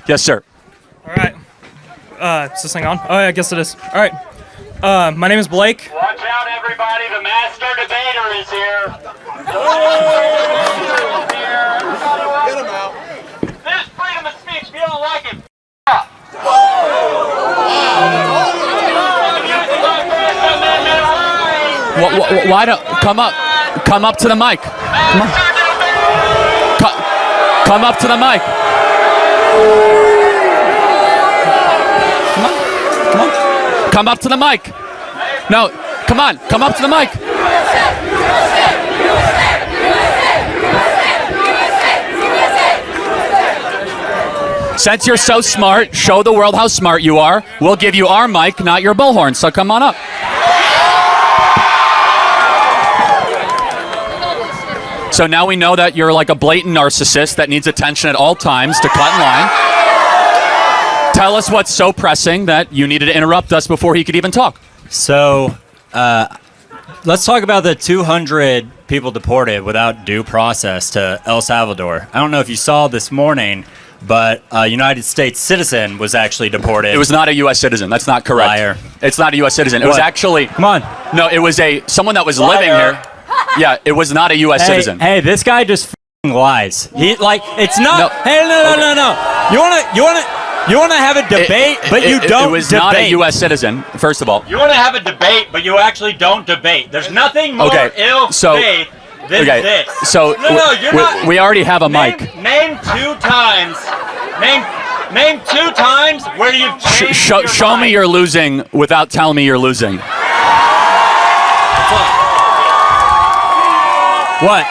Yes, sir. All right. Is this thing on? Oh, yeah, I guess it is. All right. My name is Blake. Watch out, everybody. The master debater is here. Get him out. This is freedom of speech. If you don't like it, Why don't come up to the mic? Come up to the mic. Come up to the mic. No, come on, come up to the mic. Since you're so smart, show the world how smart you are. We'll give you our mic, not your bullhorn, so come on up. So now we know that you're like a blatant narcissist that needs attention at all times to cut in line. Tell us what's so pressing that you needed to interrupt us before he could even talk. So, let's talk about the 200 people deported without due process to El Salvador. I don't know if you saw this morning, but a United States citizen was actually deported. It was not a U.S. citizen. That's not correct. Liar. It's not a U.S. citizen. It was actually... Come on. No, it was someone that was living here. Yeah, it was not a U.S. citizen. Hey, this guy just f***ing lies. It's not... No. Hey, no. You wanna have a debate, but you don't It was debate. not a U.S. citizen, first of all. you want to have a debate, but you actually don't debate. There's nothing more ill-faith than this. So No, you're not. we already have a mic. Name 2 times. Name 2 times where you've changed your Show me mind. you're losing without telling me you're losing. What?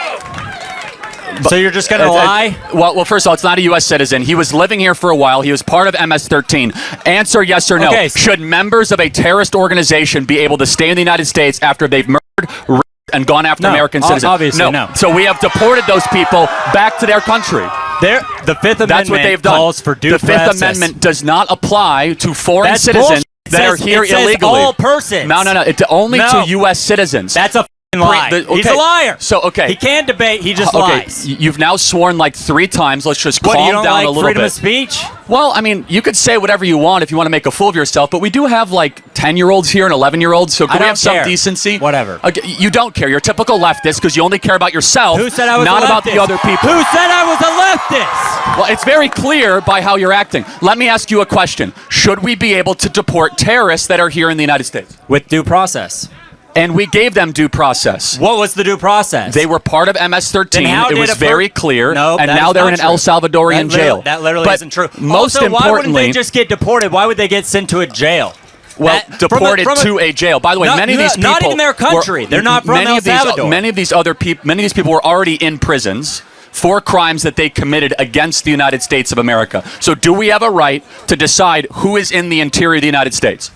So you're just gonna lie? Well, first of all, it's not a U.S. citizen. He was living here for a while. He was part of MS-13. Answer yes or no. Okay. Should members of a terrorist organization be able to stay in the United States after they've murdered, raped, and gone after American citizens? Obviously, no. So we have deported those people back to their country. The Fifth Amendment That's what they've done. calls for due the Fifth process. Amendment does not apply to foreign That's citizens bullshit. that are here it says illegally. all persons. No. It's only to U.S. citizens. That's a lie. He's a liar. So, okay. He can't debate. He just lies. You've now sworn like 3 times. Let's just What, calm you don't down like a little freedom bit. of speech? Well, I mean, you could say whatever you want if you want to make a fool of yourself, but we do have like 10-year-olds here and 11-year-olds, so can we don't have some care. decency? Whatever. Okay, you don't care. You're a typical leftist because you only care about yourself, Who said I was not a leftist? about the other people. Who said I was a leftist? Well, it's very clear by how you're acting. Let me ask you a question. Should we be able to deport terrorists that are here in the United States? With due process. And we gave them due process. What was the due process? They were part of MS-13. Then how It did was a very clear. No, and that now is they're not in an true. El Salvadorian jail. That literally But isn't true. Most also, why wouldn't importantly, they just get deported? Why would they get sent to a jail? well, deported to a jail. By the way, many of these people not even their country. They're not from El Salvador. Many of these people were already in prisons for crimes that they committed against the United States of America. So do we have a right to decide who is in the interior of the United States?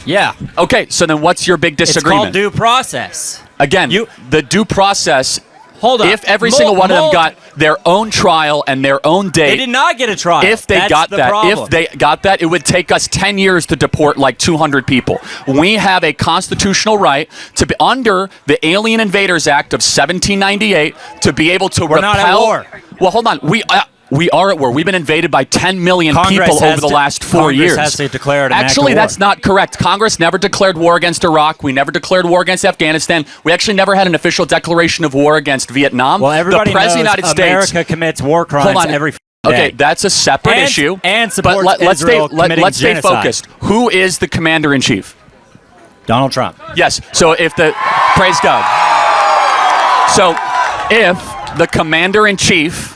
Yeah. Okay, so then what's your big disagreement? It's called due process. Again, the due process, Hold on. if every single one of them got their own trial and their own date. They did not get a trial. If they That's got the that, problem. if they got that, it would take us 10 years to deport like 200 people. We have a constitutional right to be under the Alien Invaders Act of 1798 to be able to We're repel. not at war. Well, hold on. We are at war. We've been invaded by 10 million Congress people over the last 4 years. Congress has to declare an act of Actually, war. that's not correct. Congress never declared war against Iraq. We never declared war against Afghanistan. We actually never had an official declaration of war against Vietnam. Well, everybody the President knows of the United America States commits war crimes Hold on. every day. Okay, that's a separate issue. And supports let's Israel committing let's stay genocide. focused. Who is the commander-in-chief? Donald Trump. Yes. So praise God. So if the commander-in-chief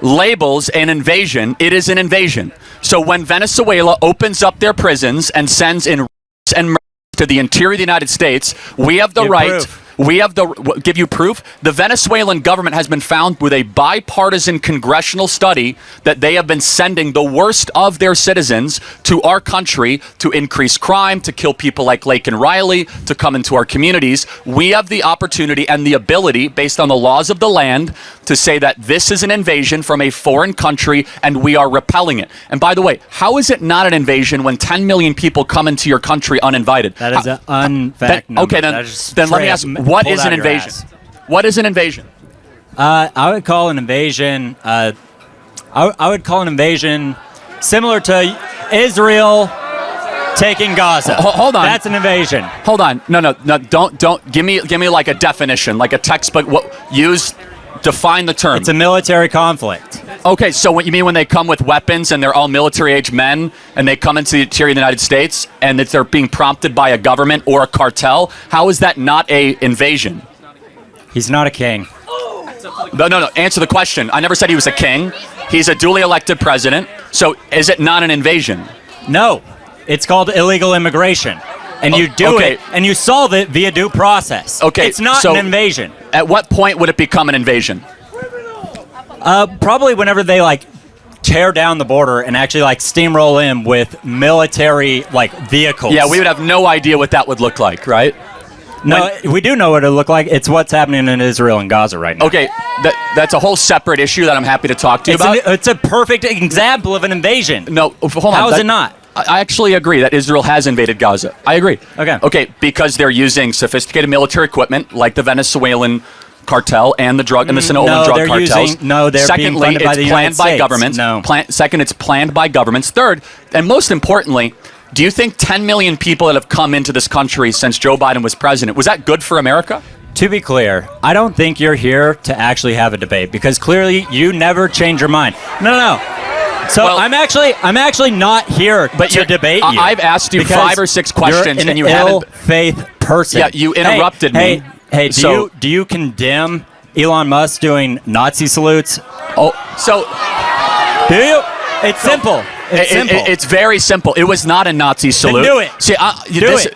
labels an invasion, it is an invasion. So when Venezuela opens up their prisons and sends in and murders to the interior of the United States, we have the right. Proof. We have give you proof. The Venezuelan government has been found with a bipartisan congressional study that they have been sending the worst of their citizens to our country to increase crime, to kill people like Lake and Riley, to come into our communities. We have the opportunity and the ability, based on the laws of the land, to say that this is an invasion from a foreign country and we are repelling it. And by the way, how is it not an invasion when 10 million people come into your country uninvited? That is an unfact number. Okay, then let me ask, what is an invasion? What is an invasion? I would call an invasion I would call an invasion similar to Israel taking Gaza. Hold on. That's an invasion. Hold on. No. Don't give me like a definition, like a textbook. Define the term. It's a military conflict. Okay, so what you mean when they come with weapons and they're all military-age men and they come into the interior of the United States and that they're being prompted by a government or a cartel? How is that not a invasion? He's not a king. No. Answer the question. I never said he was a king. He's a duly elected president. So is it not an invasion? No. It's called illegal immigration. And you do it, and you solve it via due process. Okay, it's not so an invasion. At what point would it become an invasion? Probably whenever they tear down the border and actually steamroll in with military vehicles. Yeah, we would have no idea what that would look like, right? No, we do know what it would look like. It's what's happening in Israel and Gaza right now. Okay, that's a whole separate issue that I'm happy to talk to you about. It's a perfect example of an invasion. No, hold on. How is it not? I actually agree that Israel has invaded Gaza. I agree. Okay, because they're using sophisticated military equipment like the Venezuelan cartel and the drug and the Sinaloan drug cartels. They're being funded by the United Secondly, it's planned by States. governments. No. Second, it's planned by governments. Third, and most importantly, do you think 10 million people that have come into this country since Joe Biden was president, was that good for America? To be clear, I don't think you're here to actually have a debate because clearly you never change your mind. No. So I'm actually not here to debate you. I've asked you 5 or 6 questions you're and you haven't. faith person. Yeah, you interrupted me. Hey, do you condemn Elon Musk doing Nazi salutes? Oh, so do you? It's simple. It's very simple. It was not a Nazi salute. Then do it. See,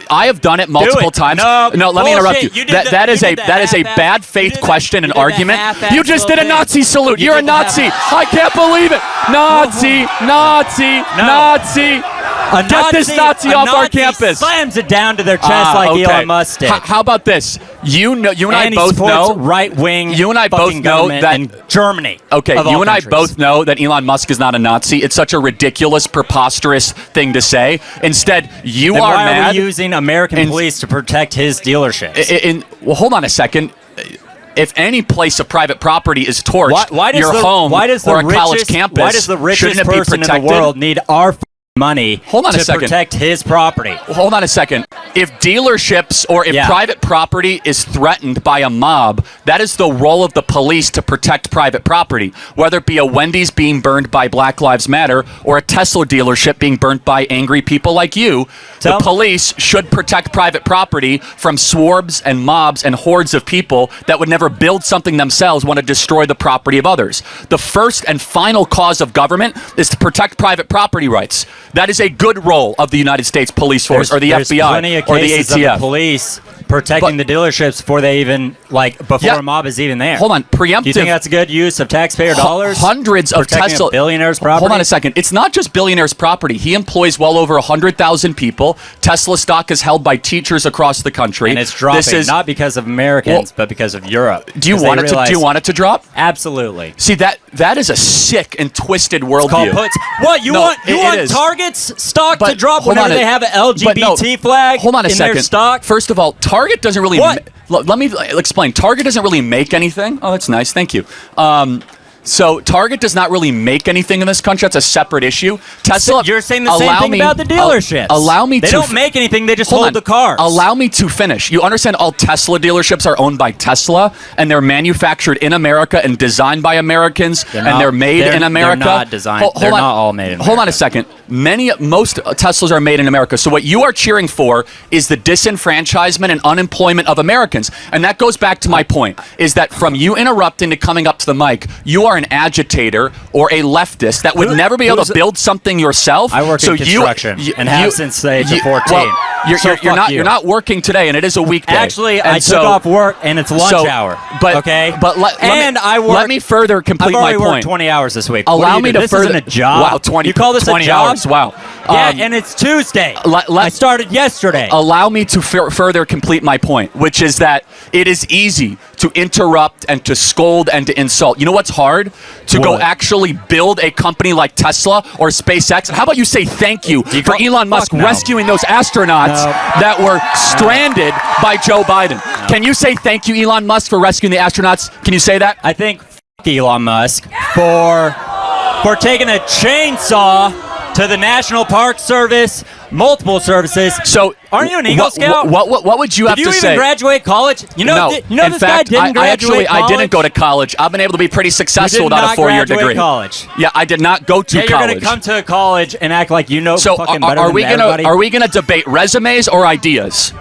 I have done it multiple times. No, let me interrupt you. That is a bad faith question and argument. You just did a Nazi salute. You're a Nazi. I can't believe it. Nazi. Get this Nazi off our campus. Slams it down to their chest Elon Musk did. How about this? You and I both know right-wing. You and I both know that in Germany. Okay, you and I both know that Elon Musk is not a Nazi. It's such a ridiculous, preposterous thing to say. Instead, then are why mad. Are we using American police to protect his dealerships? Well, hold on a second. If any place of private property is torched, your home or a college campus, why does the richest shouldn't it be person in protected? the world need our money to protect his property? Hold on a second. If dealerships or if private property is threatened by a mob, that is the role of the police to protect private property. Whether it be a Wendy's being burned by Black Lives Matter or a Tesla dealership being burnt by angry people like you, the police should protect private property from swarms and mobs and hordes of people that would never build something themselves, want to destroy the property of others. The first and final cause of government is to protect private property rights. That is a good role of the United States police force or the FBI or the ATF. Of the police protecting the dealerships before they even before a mob is even there. Hold on, preemptive. Do you think that's a good use of taxpayer dollars? Hundreds of Tesla billionaires' property. Hold on a second. It's not just billionaires' property. He employs well over 100,000 people. Tesla stock is held by teachers across the country, and it's dropping not because of Americans, but because of Europe. Do you want it to drop? Absolutely. See, that is a sick and twisted worldview. What you want Target's stock to drop whenever they have an LGBT flag in their stock? First of all, Target doesn't really. Let me explain. Target doesn't really make anything. Oh, that's nice. Thank you. So Target does not really make anything in this country. That's a separate issue. Tesla. You're saying the same thing about the dealerships. Allow me They don't make anything. They just hold the cars. Allow me to finish. You understand all Tesla dealerships are owned by Tesla, and they're manufactured in America and designed by Americans, and they're made in America. They're not designed. They're not all made in America. Hold on a second. Most Teslas are made in America. So what you are cheering for is the disenfranchisement and unemployment of Americans. And that goes back to my point, is that from you interrupting to coming up to the mic, you are an agitator or a leftist that would never be able to build something yourself. I work in construction and have since the age of 14. Well, you're not working today, and it is a weekday. Actually, I took off work, and it's lunch hour. But let me further complete my point. I've already worked 20 hours this week. Allow me to this further. Isn't a job. Wow, 20. You call this 20 a job? hours? Wow. Yeah, and it's Tuesday. I started yesterday. Allow me to further complete my point, which is that it is easy to interrupt and to scold and to insult. You know what's hard? To go actually build a company like Tesla or SpaceX. How about you say thank you for Elon Musk rescuing those astronauts that were stranded by Joe Biden? Can you say thank you, Elon Musk, for rescuing the astronauts? Can you say that? I think Elon Musk for for taking a chainsaw to the National Park Service, multiple services. So, aren't you an Eagle Scout? What would you have to say? Did you even graduate college? You know, no. In this fact, guy didn't graduate college? I didn't go to college. I've been able to be pretty successful without a 4-year degree. College. Yeah, I did not go to college. You're going to come to college and act like you know fucking better than everybody? Are we gonna debate resumes or ideas?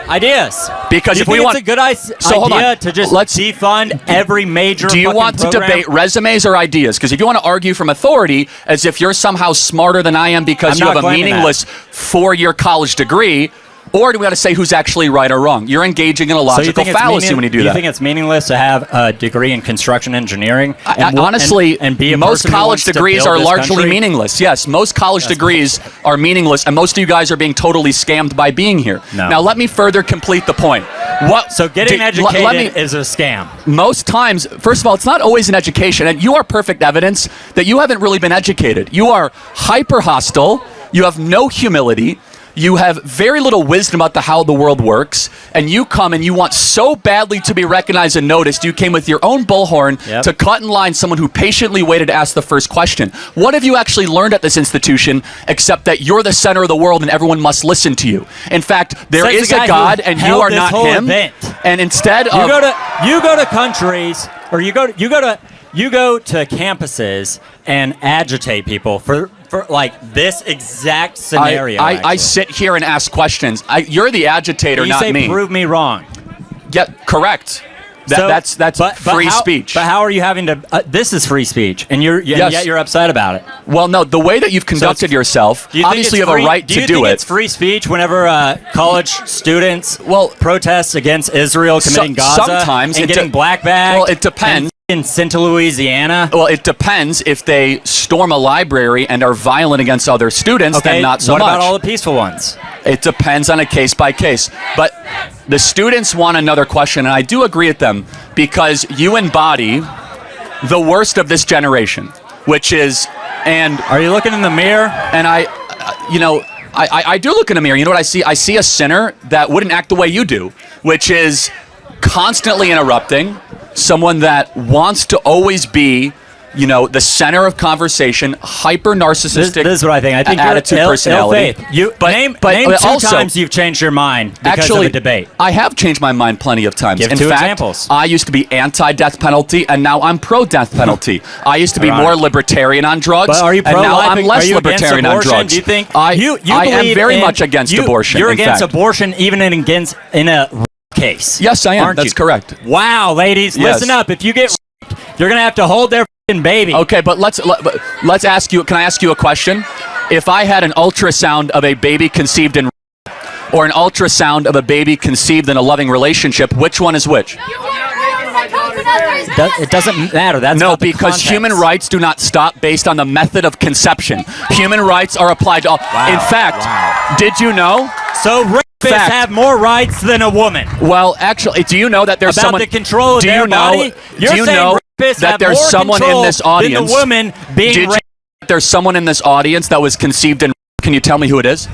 Ideas. Because if we want, it's a good idea to just defund every major. Do you want to debate resumes or ideas? Because if you want to argue from authority as if you're somehow smarter than I am because you have a meaningless 4-year college degree, or do we want to say who's actually right or wrong? You're engaging in a logical fallacy when you do that. Do you think it's meaningless to have a degree in construction engineering? Honestly, be most college degrees are largely meaningless. Yes, most college degrees are meaningless, and most of you guys are being totally scammed by being here. No. Now, let me further complete the point. So getting educated is a scam. Most times, first of all, it's not always an education, and you are perfect evidence that you haven't really been educated. You are hyper hostile. You have no humility. You have very little wisdom about how the world works, and you come and you want so badly to be recognized and noticed, you came with your own bullhorn to cut in line someone who patiently waited to ask the first question. What have you actually learned at this institution except that you're the center of the world and everyone must listen to you? In fact, there is a God and you are not him. And instead of you go to countries, or you go to campuses and agitate people for like this exact scenario. I sit here and ask questions. You're the agitator, not me. You say prove me wrong. Yeah, correct. That's free speech. But how are you having to? This is free speech, and yet you're upset about it. Well, no, the way that you've conducted yourself, obviously you have a right to do it. Do you think it's free speech whenever college students protest against Israel committing Gaza sometimes and getting black bagged? Well, it depends. In St. Louisiana? Well, it depends. If they storm a library and are violent against other students, then not so much. What about all the peaceful ones? It depends on a case by case. But the students want another question, and I do agree with them because you embody the worst of this generation, which is, and are you looking in the mirror? And I do look in the mirror. You know what I see? I see a sinner that wouldn't act the way you do, which is constantly interrupting, someone that wants to always be, the center of conversation, hyper narcissistic. This is what I think. I think attitude, you're personality. Name two times you've changed your mind because of a debate. I have changed my mind plenty of times. Give two examples. I used to be anti-death penalty, and now I'm pro-death penalty. I used to be more libertarian on drugs, but are you and now I'm less libertarian on drugs. Do you think I am very much against abortion? You're against abortion, even in a case. Yes, I am. That's correct. Wow, ladies, listen up. If you get raped, you're gonna have to hold their baby. Okay, but let's ask you. Can I ask you a question? If I had an ultrasound of a baby conceived in or an ultrasound of a baby conceived in a loving relationship, which one is which? It doesn't matter. That's no, because human rights do not stop based on the method of conception. Human rights are applied to all. Wow, in fact, did you know? So rapists have more rights than a woman. Well, actually, do you know that there's someone? The control of their body? Do you know that there's someone in this audience? Than the woman being raped. There's someone in this audience that was conceived in. Can you tell me who it is?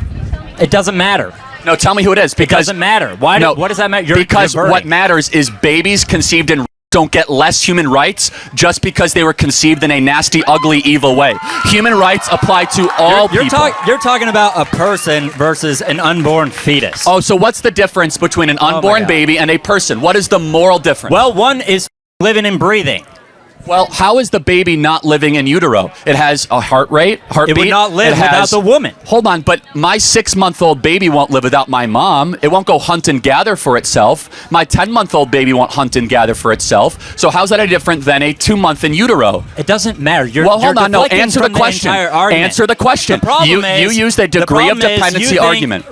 It doesn't matter. No, tell me who it is. Because it doesn't matter. Why? What does that matter? Because what matters is babies conceived in don't get less human rights just because they were conceived in a nasty, ugly, evil way. Human rights apply to all people. You're talking about a person versus an unborn fetus. Oh, so what's the difference between an unborn baby and a person? What is the moral difference? Well, one is living and breathing. Well, how is the baby not living in utero? It has a heartbeat. It would not live without the woman. Hold on, but my 6-month-old baby won't live without my mom. It won't go hunt and gather for itself. My 10-month-old baby won't hunt and gather for itself. So how's that any different than a 2-month in utero? It doesn't matter. Hold on. No, answer the question. Answer the question. The problem you used a degree of dependency argument.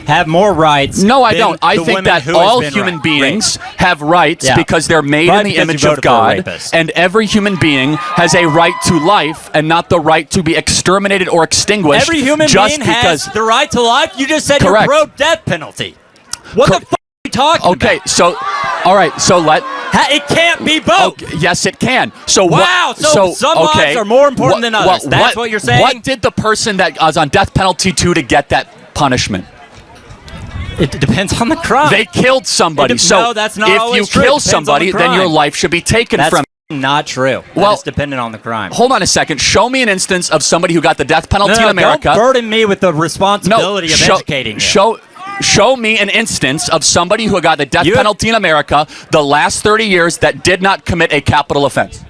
Have more rights. No, I don't. I think that all human beings have rights because they're made in the image of God, and every human being has a right to life and not the right to be exterminated or extinguished. Every human being has the right to life? You just said you're pro-death penalty. What the f*** are you talking about? Okay, so, all right, so it can't be both. Okay, yes, it can. So wow, so some lives are more important than others. That's what you're saying? What did the person that was on death penalty do to get that punishment? It depends on the crime. They killed somebody. No, that's not if you kill somebody, then your life should be taken from you. not true. Well, It's dependent on the crime. Hold on a second. Show me an instance of somebody who got the death penalty in America. Don't burden me with the responsibility of educating you. Show me an instance of somebody who got the death penalty in America the last 30 years that did not commit a capital offense.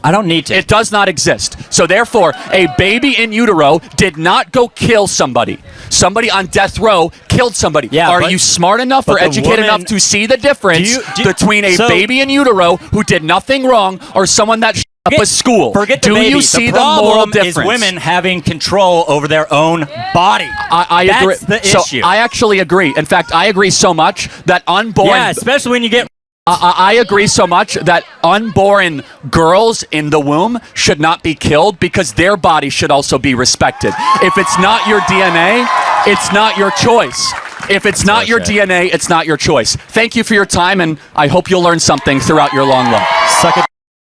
I don't need to. It does not exist. So therefore, a baby in utero did not go kill somebody. Somebody on death row killed somebody. Yeah, Are you smart enough or educated enough to see the difference between a baby in utero who did nothing wrong or someone that shut up a school? Forget the Do baby. you see the problem moral difference? is women having control over their own body. I agree. That's the issue. I actually agree. In fact, I agree so much that unborn... Yeah, especially when you get... I agree so much that unborn girls in the womb should not be killed because their body should also be respected. If it's not your DNA, it's not your choice. If it's not your DNA, it's not your choice. Thank you for your time, and I hope you'll learn something throughout your long walk. Suck it.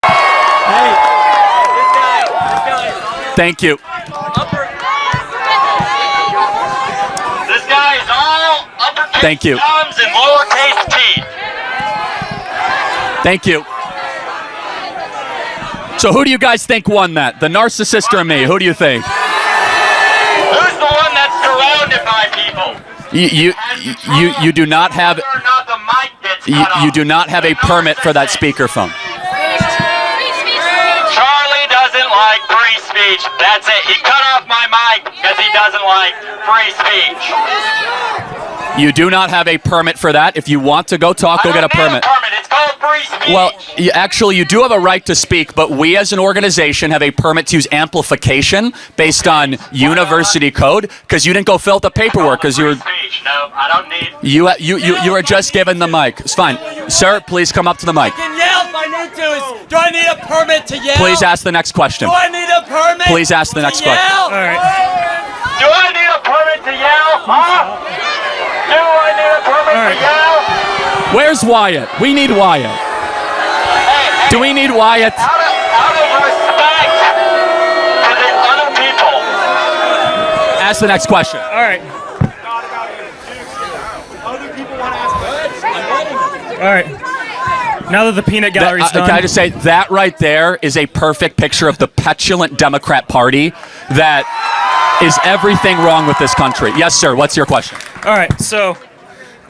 Hey. Thank you. This guy is all uppercase Thank you. thumbs and lowercase teeth. Thank you. So who do you guys think won that? The narcissist or me? Who do you think? Who's the one that's surrounded by people? You do not have Whether or not the mic gets cut you off. do not have a permit for that speakerphone. Charlie doesn't like free speech. That's it. He cut off my mic because he doesn't like free speech. You do not have a permit for that. If you want to go talk, go get a permit. It's called free speech. Well, actually, you do have a right to speak, but we as an organization have a permit to use amplification based on university code because you didn't go fill out the paperwork because you were... Speech. No, I don't need... You were just given the mic. It's fine. Sir, please come up to the mic. I can yell if I need to. Do I need a permit to yell? Please ask the next question. Do I need a permit? Please ask the next to yell? question. All right. Do I need a permit to yell? Huh? Do I need a permit to yell? Where's Wyatt? We need Wyatt. Do we need Wyatt? Out of respect for the other people. Ask the next question. All right. All right. Now that the peanut gallery's done. Can I just say, that right there is a perfect picture of the petulant Democrat Party that is everything wrong with this country. Yes, sir. What's your question? All right, so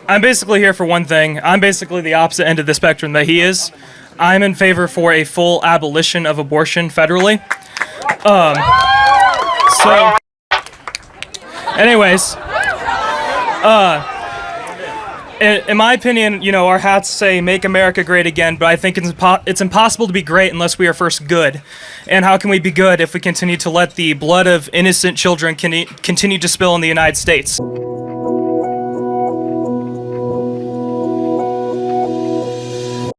I'm basically here for one thing. I'm basically the opposite end of the spectrum that he is. I'm in favor for a full abolition of abortion federally. So, anyways, in my opinion, you know, our hats say "Make America Great Again," but I think it's impossible to be great unless we are first good. And how can we be good if we continue to let the blood of innocent children continue to spill in the United States?